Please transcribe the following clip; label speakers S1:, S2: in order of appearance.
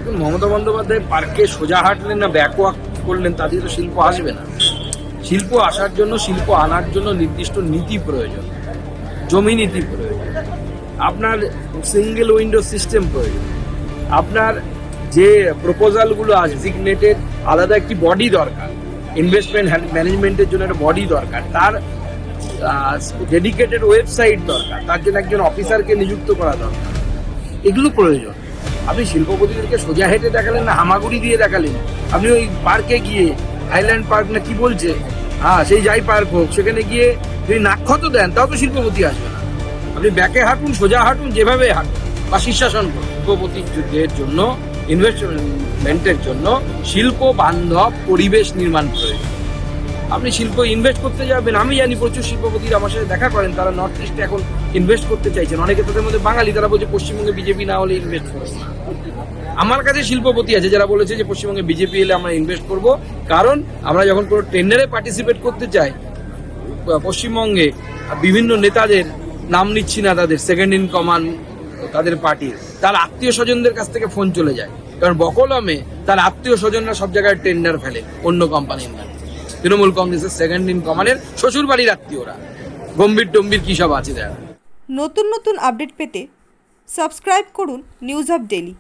S1: এখন মমতা বন্দ্যোপাধ্যায় পার্কে সোজা হাঁটলেন না ব্যাকওয়াক করলেন, তাদের তো শিল্প আসবে না। শিল্প আসার জন্য, শিল্প আনার জন্য নির্দিষ্ট নীতি প্রয়োজন, জমি নীতি প্রয়োজন, আপনার সিঙ্গেল উইন্ডো সিস্টেম প্রয়োজন, আপনার যে প্রপোজালগুলো আছে ডিজিগনেটেড আলাদা একটি বডি দরকার, ইনভেস্টমেন্ট ম্যানেজমেন্টের জন্য একটা বডি দরকার, তার ডেডিকেটেড ওয়েবসাইট দরকার, তার জন্য একজন অফিসারকে নিযুক্ত করা দরকার। এগুলো প্রয়োজন। আপনি শিল্পপতিদেরকে সোজা হেঁটে দেখালেন না হামাগুড়ি দিয়ে দেখালেন। আপনি ওই পার্কে গিয়ে, হাইল্যান্ড পার্ক না কি বলছে, হ্যাঁ সেই যাই পার্ক হোক, সেখানে গিয়ে যদি নাক্ষত দেন তাও তো শিল্পপতি আসবে না। আপনি ব্যাকে হাঁটুন, সোজা হাঁটুন, যেভাবে হাঁটুন বা শীর্ষাসন করুন। শিল্পপতিদের জন্য, ইনভেস্টমেন্টের জন্য শিল্প বান্ধব পরিবেশ নির্মাণ প্রয়োজন। আপনি শিল্প ইনভেস্ট করতে যাবেন, আমি জানি প্রচুর শিল্পপতিরা আমার সাথে দেখা করেন, তারা নর্থ ইস্টে এখন ইনভেস্ট করতে চাইছেন। অনেকে তাদের মধ্যে বাঙালি, তারা বলছে পশ্চিমবঙ্গে বিজেপি না হলে ইনভেস্ট করবে না। আমার কাছে শিল্পপতি আছে যারা বলেছে যে পশ্চিমবঙ্গে বিজেপি এলে আমরা ইনভেস্ট করব, কারণ আমরা যখন কোনো টেন্ডারে পার্টিসিপেট করতে চাই, পশ্চিমবঙ্গে বিভিন্ন নেতাদের নাম নিচ্ছি না, তাদের সেকেন্ড ইন কমান্ড তাদের পার্টির, তার আত্মীয় স্বজনদের কাছ থেকে ফোন চলে যায়, কারণ বকলমে তার আত্মীয় স্বজনরা সব জায়গায় টেন্ডার ফেলে অন্য কোম্পানির নামে। তৃণমূল কংগ্রেসের সেকেন্ড ইন কমান্ডের শ্বশুর বাড়ির আত্মীয়রা, গম্ভীর টম্ভীর কী সব আছে দেখা।
S2: নতুন নতুন আপডেট পেতে সাবস্ক্রাইব করুন নিউজ আপ ডেইলি।